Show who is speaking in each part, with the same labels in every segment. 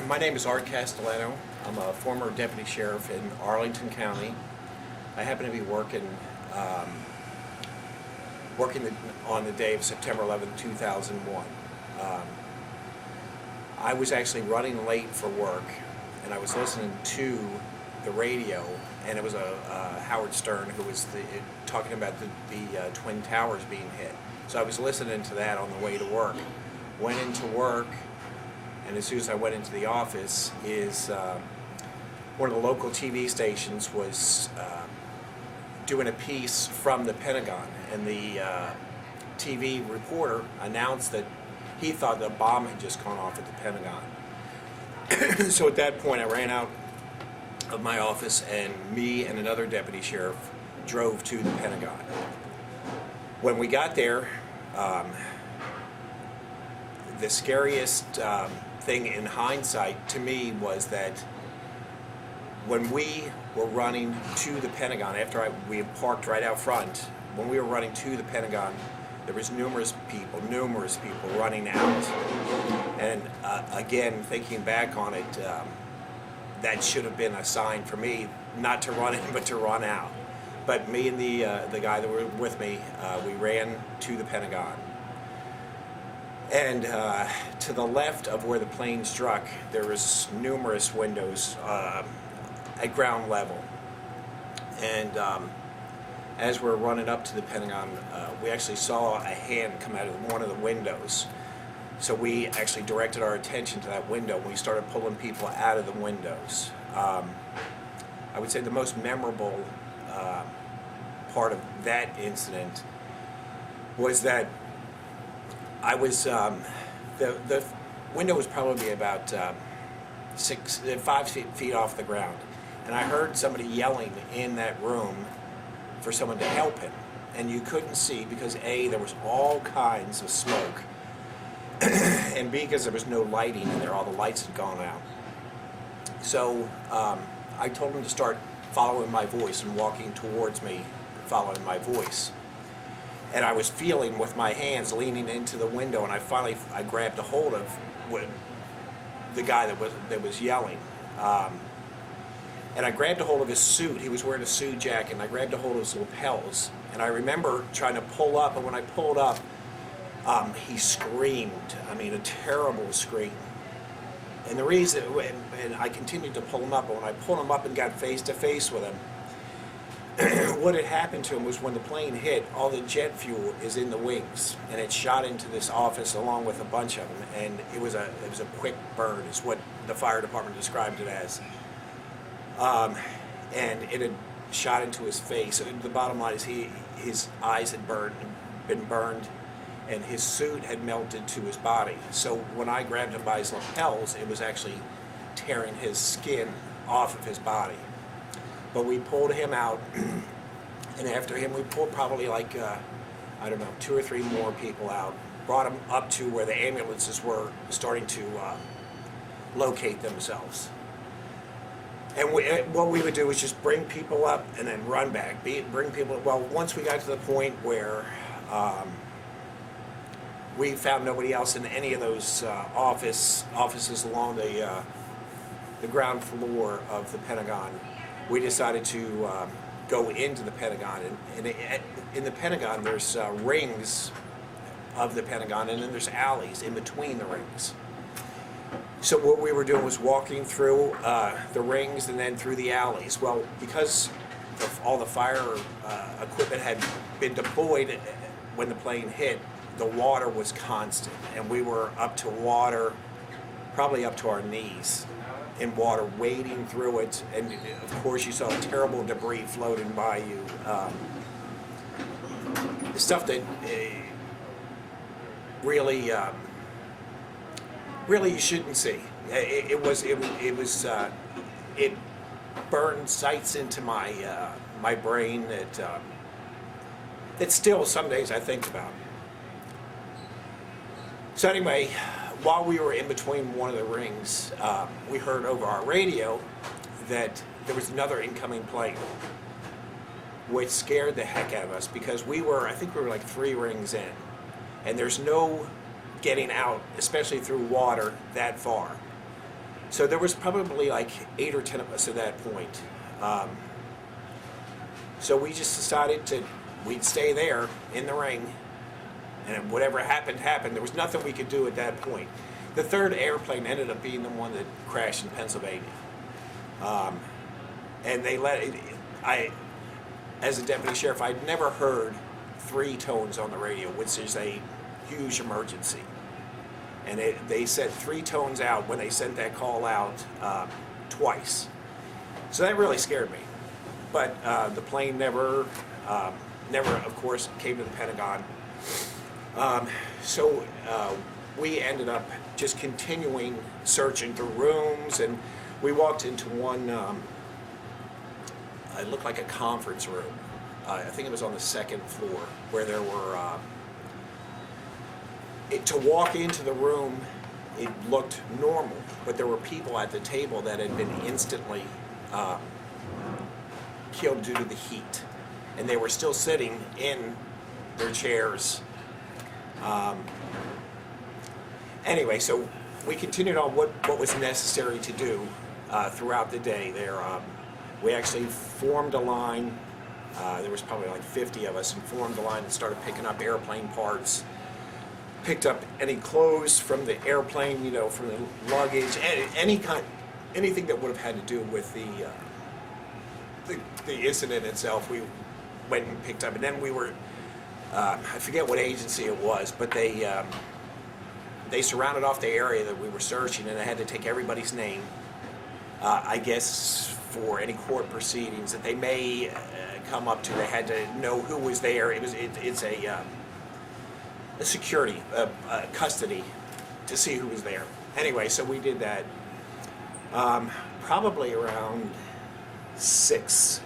Speaker 1: My name is Castellano. I'm a former deputy sheriff in Arlington County. I happen to be working on the day of September 11, 2001. I was actually running late for work, and I was listening to the radio, and it was Howard Stern who was talking about the Twin Towers being hit. So I was listening to that on the way to work. Went into work, and as soon as I went into the office, one of the local TV stations was doing a piece from the Pentagon, and the TV reporter announced that he thought the bomb had just gone off at the Pentagon. So at that point, I ran out of my office, and me and another deputy sheriff drove to the Pentagon. When we got there, the scariest thing in hindsight to me was that when we were running to the Pentagon, after we had parked right out front, when we were running to the Pentagon, there was numerous people running out. And again, thinking back on it, that should have been a sign for me not to run in, but to run out. But me and the guy that were with me, we ran to the Pentagon. And to the left of where the plane struck, there was numerous windows at ground level. And as we're running up to the Pentagon, we actually saw a hand come out of one of the windows. So we actually directed our attention to that window, and we started pulling people out of the windows. I would say the most memorable part of that incident was that I was, the window was probably about 5 feet off the ground, and I heard somebody yelling in that room for someone to help him, and you couldn't see because A, there was all kinds of smoke, and B, because there was no lighting in there, all the lights had gone out. So I told him to start following my voice and walking towards me, following my voice. And I was feeling with my hands leaning into the window, and I grabbed a hold of the guy that was yelling, and I grabbed a hold of his suit. He was wearing a suit jacket, and I grabbed a hold of his lapels. And I remember trying to pull up, and when I pulled up, he screamed. I mean, a terrible scream. And the reason, and I continued to pull him up, but when I pulled him up and got face to face with him, what had happened to him was when the plane hit, all the jet fuel is in the wings, and it shot into this office along with a bunch of them, and it was a quick burn, is what the fire department described it as. And it had shot into his face. The bottom line is his eyes had been burned, and his suit had melted to his body. So when I grabbed him by his lapels, it was actually tearing his skin off of his body. But we pulled him out, and after him we pulled probably like, 2 or 3 more people out, brought him up to where the ambulances were starting to locate themselves. And what we would do is just bring people up and then run back. Bring people, well, once we got to the point where we found nobody else in any of those offices along the ground floor of the Pentagon, we decided to go into the Pentagon. And in the Pentagon, there's rings of the Pentagon, and then there's alleys in between the rings. So what we were doing was walking through the rings and then through the alleys. Well, because all the fire equipment had been deployed when the plane hit, the water was constant, and we were up to water, probably up to our knees in water, wading through it, and of course you saw terrible debris floating by you. The stuff that really you shouldn't see. It burned sights into my brain that still some days I think about. So anyway, while we were in between one of the rings, we heard over our radio that there was another incoming plane, which scared the heck out of us because I think we were like 3 rings in, and there's no getting out, especially through water, that far. So there was probably like 8 or 10 of us at that point. So we just decided we'd stay there in the ring, and whatever happened, happened. There was nothing we could do at that point. The third airplane ended up being the one that crashed in Pennsylvania. And they as a deputy sheriff, I'd never heard 3 tones on the radio, which is a huge emergency. And they said 3 tones out when they sent that call out twice. So that really scared me. But the plane never, of course, came to the Pentagon. So we ended up just continuing searching through rooms, and we walked into one, it looked like a conference room. I think it was on the 2nd floor, where there were, to walk into the room, it looked normal, but there were people at the table that had been instantly killed due to the heat. And they were still sitting in their chairs. Anyway, so we continued on what was necessary to do throughout the day there. We actually formed a line. There was probably like 50 of us, and formed a line and started picking up airplane parts. Picked up any clothes from the airplane, you know, from the luggage, anything that would have had to do with the incident itself. We went and picked up, and then we were, I forget what agency it was, but they surrounded off the area that we were searching, and I had to take everybody's name, I guess for any court proceedings that they may come up to. They had to know who was there. It's a security, custody, to see who was there. Anyway, so we did that. Probably around 6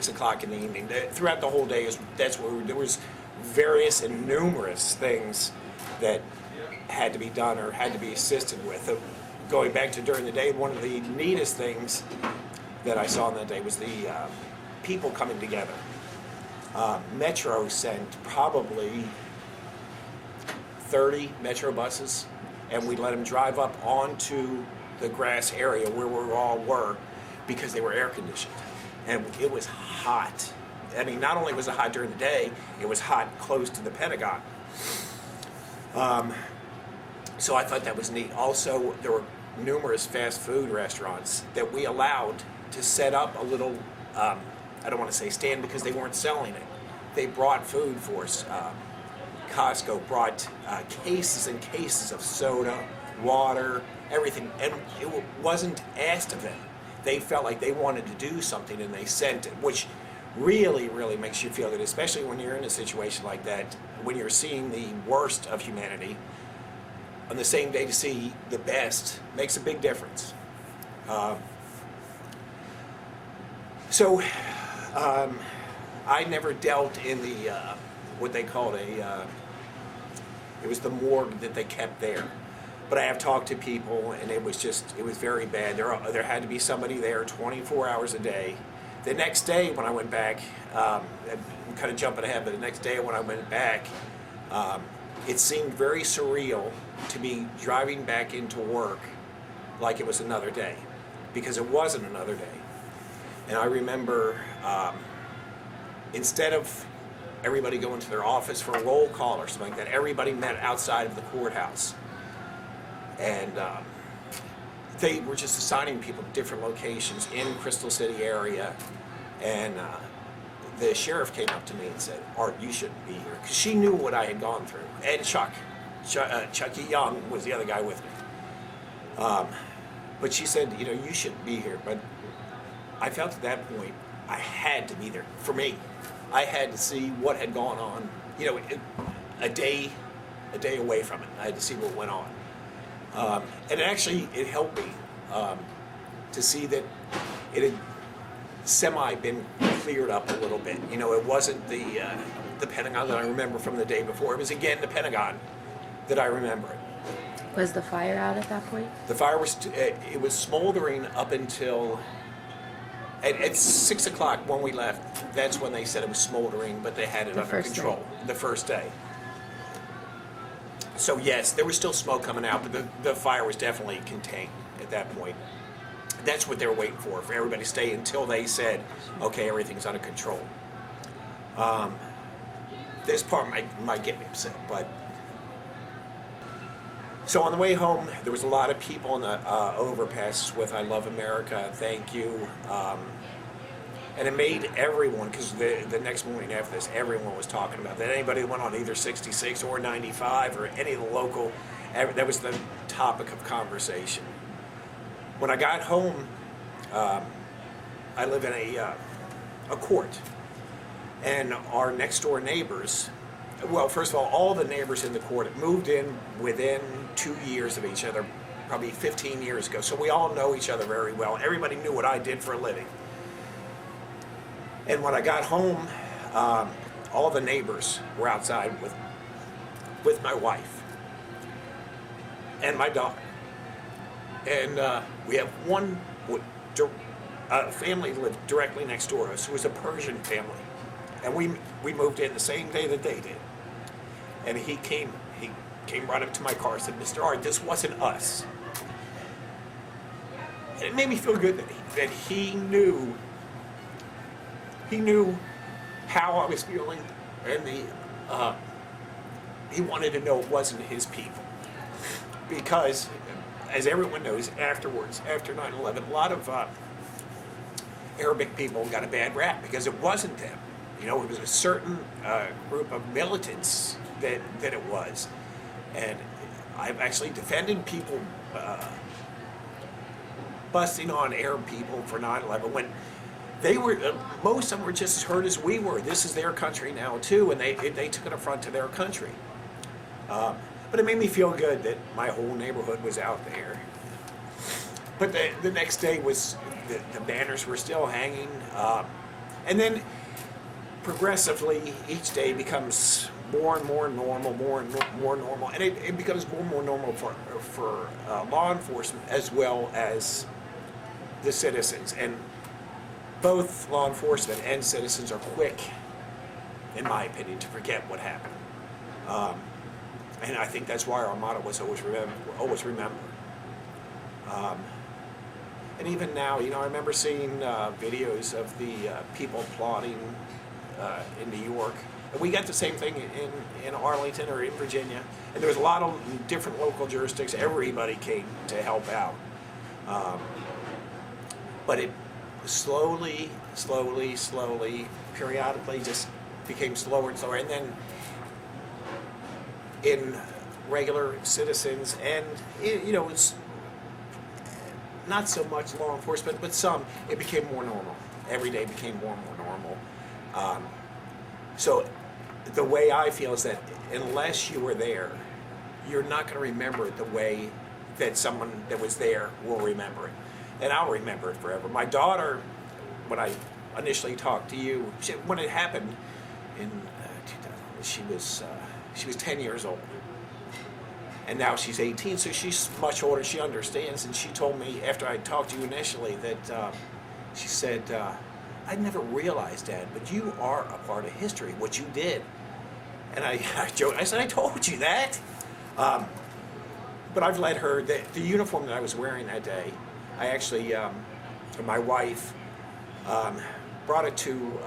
Speaker 1: o'clock in the evening. Throughout the whole day, that's where there was various and numerous things that had to be done or had to be assisted with. Going back to during the day, one of the neatest things that I saw on that day was the people coming together. Metro sent probably 30 Metro buses, and we let them drive up onto the grass area where we all were, because they were air conditioned. And it was hot. I mean, not only was it hot during the day, it was hot close to the Pentagon. So I thought that was neat. Also, there were numerous fast food restaurants that we allowed to set up a little, I don't want to say stand, because they weren't selling it. They brought food for us. Costco brought cases and cases of soda, water, everything, and it wasn't asked of them. They felt like they wanted to do something, and they sent it, which really, really makes you feel good, especially when you're in a situation like that, when you're seeing the worst of humanity. On the same day, to see the best makes a big difference. I never dealt in the what they called it was the morgue that they kept there. But I have talked to people, and it was very bad. There had to be somebody there 24 hours a day. The next day when I went back, I'm kind of jumping ahead, but the next day when I went back, it seemed very surreal to be driving back into work like it was another day, because it wasn't another day. And I remember, instead of everybody going to their office for a roll call or something like that, everybody met outside of the courthouse. And they were just assigning people to different locations in Crystal City area. And the sheriff came up to me and said, "Art, you shouldn't be here," because she knew what I had gone through. And Chucky Young was the other guy with me. But she said, "You shouldn't be here." But I felt at that point I had to be there. For me, I had to see what had gone on. A day away from it, I had to see what went on. And it helped me to see that it had semi been cleared up a little bit. It wasn't the Pentagon that I remember from the day before. It was again the Pentagon that I remember it.
Speaker 2: Was the fire out at that point?
Speaker 1: The fire was it was smoldering up until at 6 o'clock when we left. That's when they said it was smoldering, but they had it under control. The first day. So yes, there was still smoke coming out, but the fire was definitely contained at that point. That's what they were waiting for everybody to stay until they said, okay, everything's under control. This part might get me upset, but... So on the way home, there was a lot of people on the overpasses with "I love America, thank you," and it made everyone, because the next morning after this, everyone was talking about that. Anybody that went on either 66 or 95 or any of the local, that was the topic of conversation. When I got home, I live in a court, and our next door neighbors. Well, first of all the neighbors in the court moved in within 2 years of each other, probably 15 years ago. So we all know each other very well. Everybody knew what I did for a living. And when I got home, all the neighbors were outside with my wife and my daughter. And we have one family lived directly next door to us. It was a Persian family. And we moved in the same day that they did. And he came right up to my car and said, "Mr. Art, this wasn't us." And it made me feel good that he knew how I was feeling, and he wanted to know it wasn't his people. Because, as everyone knows, afterwards, after 9/11, a lot of Arabic people got a bad rap because it wasn't them. You know, it was a certain group of militants that it was. And I've actually defended people busting on Arab people for 9/11 when they were, most of them were just as hurt as we were. This is their country now too, and they took an affront to their country. But it made me feel good that my whole neighborhood was out there. But the next day was, the banners were still hanging. And then progressively, each day becomes more and more normal, more and more normal, and it becomes more and more normal for law enforcement as well as the citizens. And both law enforcement and citizens are quick, in my opinion, to forget what happened. And I think that's why our motto was always remember. And even now, you know, I remember seeing videos of the people applauding in New York. And we got the same thing in Arlington or in Virginia. And there was a lot of different local jurisdictions. Everybody came to help out. But it slowly, periodically just became slower and slower. And then in regular citizens and, you know, it's not so much law enforcement, but some, it became more normal. Every day became more and more normal. So the way I feel is that unless you were there, you're not going to remember it the way that someone that was there will remember it. And I'll remember it forever. My daughter, when I initially talked to you, when it happened in 2000, she was 10 years old. And now she's 18, so she's much older. She understands, and she told me after I talked to you initially that she said, "I never realized, Dad, but you are a part of history, what you did." And I joked, I said, "I told you that." But I've let her, the uniform that I was wearing that day, I actually, my wife, brought it to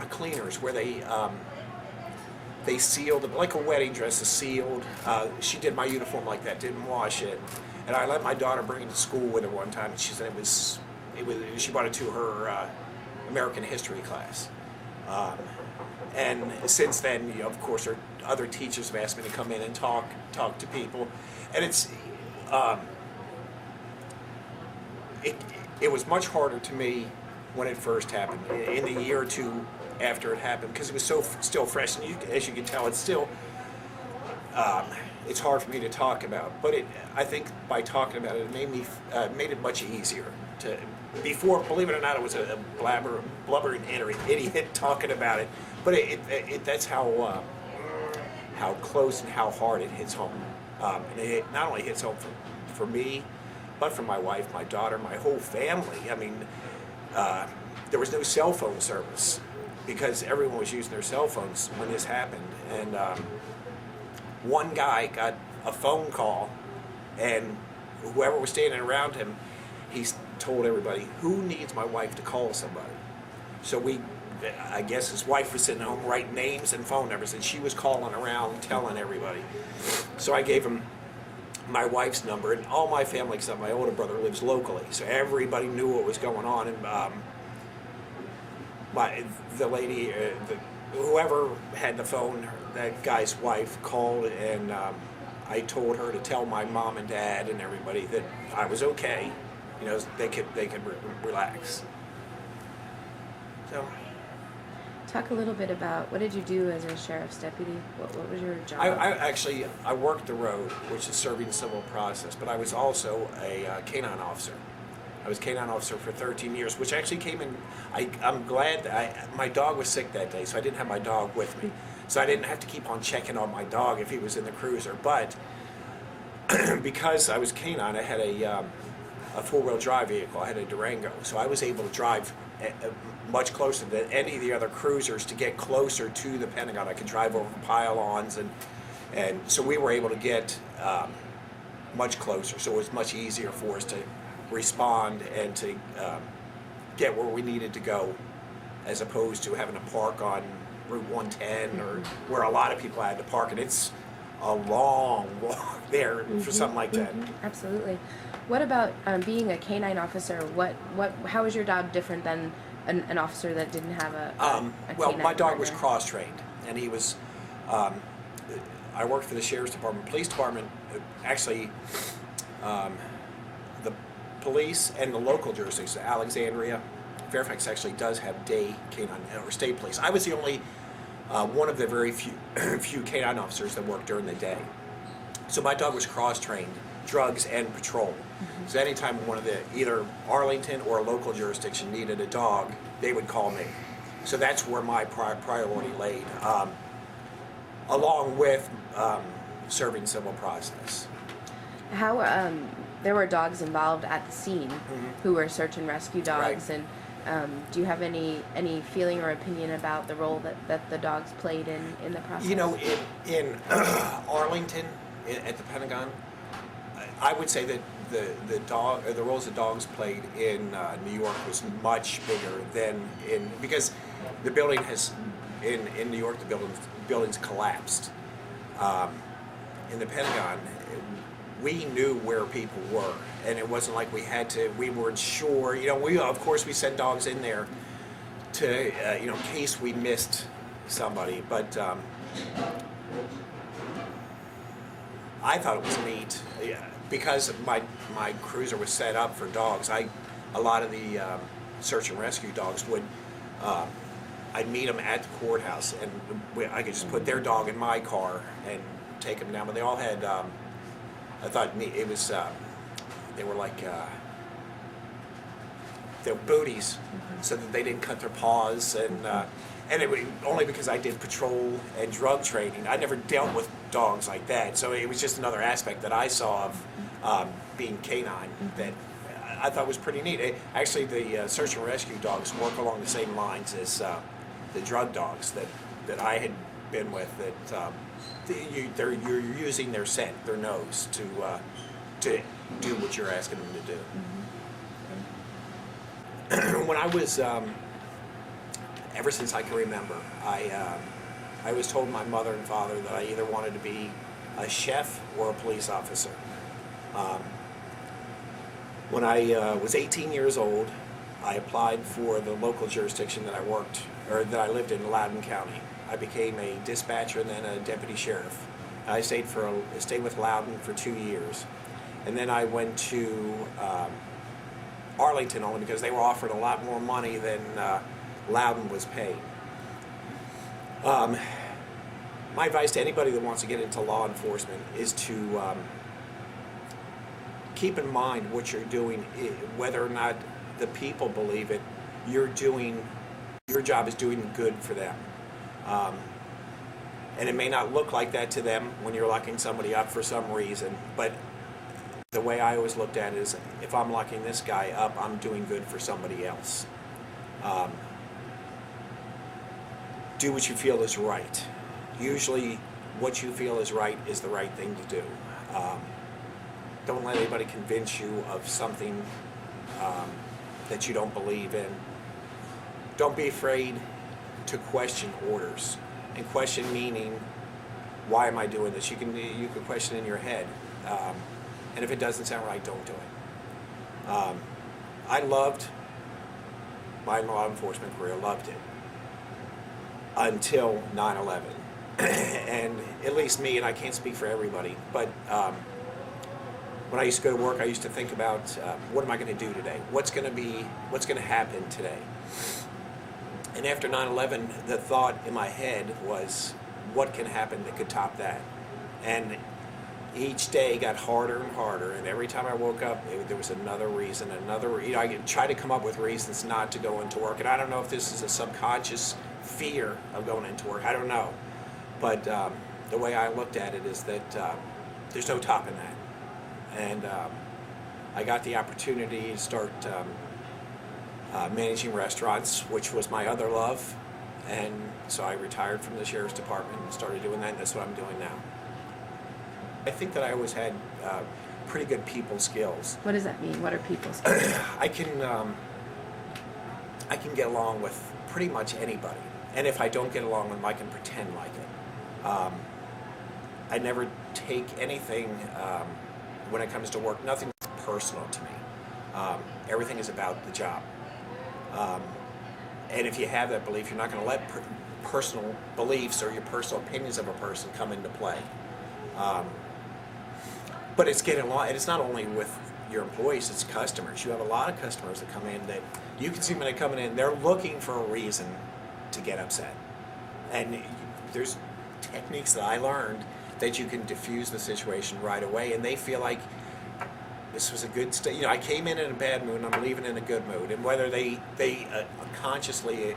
Speaker 1: a cleaner's where they sealed it, like a wedding dress is sealed. She did my uniform like that, didn't wash it. And I let my daughter bring it to school with her one time, and she said she brought it to her American history class. And since then, you know, of course, other teachers have asked me to come in and talk to people. And it was much harder to me when it first happened, in the year or two after it happened, because it was still fresh, and as you can tell, it's still it's hard for me to talk about. But I think by talking about it, it made it much easier to. Before, believe it or not, it was a blubbering idiot talking about it. But that's how close and how hard it hits home. And it not only hits home for me, but for my wife, my daughter, my whole family. I mean, there was no cell phone service, because everyone was using their cell phones when this happened. And one guy got a phone call, and whoever was standing around him, he told everybody, who needs my wife to call somebody? So I guess his wife was sitting home writing names and phone numbers, and she was calling around telling everybody. So I gave him my wife's number, and all my family except my older brother lives locally, so everybody knew what was going on. And the lady, whoever had the phone, that guy's wife called, and I told her to tell my mom and dad and everybody that I was okay. You know, they could relax. So.
Speaker 2: Talk a little bit about what did you do as a sheriff's deputy? What was your job?
Speaker 1: I worked the road, which is serving civil process, but I was also a canine officer. I was canine officer for 13 years, which actually came in. I'm glad that my dog was sick that day, so I didn't have my dog with me. So I didn't have to keep on checking on my dog if he was in the cruiser. But because I was canine, I had a four-wheel drive vehicle. I had a Durango, so I was able to drive much closer than any of the other cruisers to get closer to the Pentagon. I could drive over pylons, and so we were able to get much closer. So it was much easier for us to respond and to get where we needed to go, as opposed to having to park on Route 110 or where a lot of people had to park, and it's a long walk there for something like that.
Speaker 2: Absolutely. What about being a canine officer? How is your job different than an officer that didn't have a
Speaker 1: well,
Speaker 2: canine
Speaker 1: my dog was
Speaker 2: partner?
Speaker 1: cross-trained, and he was. I worked for the sheriff's department, police department. Actually, the police and the local jurisdictions, Alexandria, Fairfax actually does have day canine or state police. I was the only one of the very few canine officers that worked during the day. So my dog was cross-trained, drugs and patrol. So anytime one of the either Arlington or a local jurisdiction needed a dog, they would call me. So that's where my priority laid, along with serving civil process.
Speaker 2: How there were dogs involved at the scene who were search and rescue dogs,
Speaker 1: Right.
Speaker 2: and do you have any feeling or opinion about the role that the dogs played in the process?
Speaker 1: You know, in Arlington, at the Pentagon, I would say that the roles that dogs played in New York was much bigger than because the building has in New York the buildings collapsed. In the Pentagon, we knew where people were, and it wasn't like we weren't sure. You know, of course we sent dogs in there to in case we missed somebody, but I thought it was neat. Yeah, because my cruiser was set up for dogs. A lot of the search and rescue dogs would. I'd meet them at the courthouse, and I could just put their dog in my car and take them down. But they all had. I thought it was. They were like. They were booties, so that they didn't cut their paws, and it was only because I did patrol and drug training. I never dealt with dogs like that, so it was just another aspect that I saw of being canine that I thought was pretty neat. Actually, the search and rescue dogs work along the same lines as the drug dogs that I had been with. That you're using their scent, their nose, to do what you're asking them to do. When I was, ever since I can remember, I was told my mother and father that I either wanted to be a chef or a police officer. When I was 18 years old, I applied for the local jurisdiction that I lived in Loudoun County. I became a dispatcher and then a deputy sheriff. I stayed with Loudoun for 2 years, and then I went to Arlington only because they were offering a lot more money than Loudoun was paying. My advice to anybody that wants to get into law enforcement is to keep in mind what you're doing, whether or not the people believe it. Your job is doing good for them. And it may not look like that to them when you're locking somebody up for some reason, but the way I always looked at it is, if I'm locking this guy up, I'm doing good for somebody else. Do what you feel is right. Usually, what you feel is right is the right thing to do. Don't let anybody convince you of something that you don't believe in. Don't be afraid to question orders, and question meaning, why am I doing this? You can question in your head, and if it doesn't sound right, don't do it. I loved my law enforcement career, loved it until 9/11, and at least me, and I can't speak for everybody, but when I used to go to work, I used to think about what am I going to do today? What's going to happen today? And after 9/11, the thought in my head was, what can happen that could top that? And each day got harder and harder, and every time I woke up, there was another reason, I try to come up with reasons not to go into work. And I don't know if this is a subconscious fear of going into work. I don't know. But the way I looked at it is that there's no topping that. And I got the opportunity to start managing restaurants, which was my other love. And so I retired from the sheriff's department and started doing that, and that's what I'm doing now. I think that I always had pretty good people skills.
Speaker 2: What does that mean? What are people skills?
Speaker 1: I can get along with pretty much anybody. And if I don't get along with them, I can pretend like it. I never take anything when it comes to work, nothing personal to me. Everything is about the job. And if you have that belief, you're not going to let personal beliefs or your personal opinions of a person come into play. But it's getting along, and it's not only with your employees, it's customers. You have a lot of customers that come in that you can see when they're coming in, they're looking for a reason to get upset. And there's techniques that I learned that you can diffuse the situation right away, and they feel like this was a good I came in a bad mood, and I'm leaving in a good mood. And whether they consciously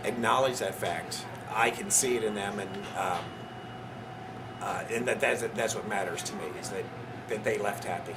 Speaker 1: acknowledge that fact, I can see it in them, and that's what matters to me, is that they left happy.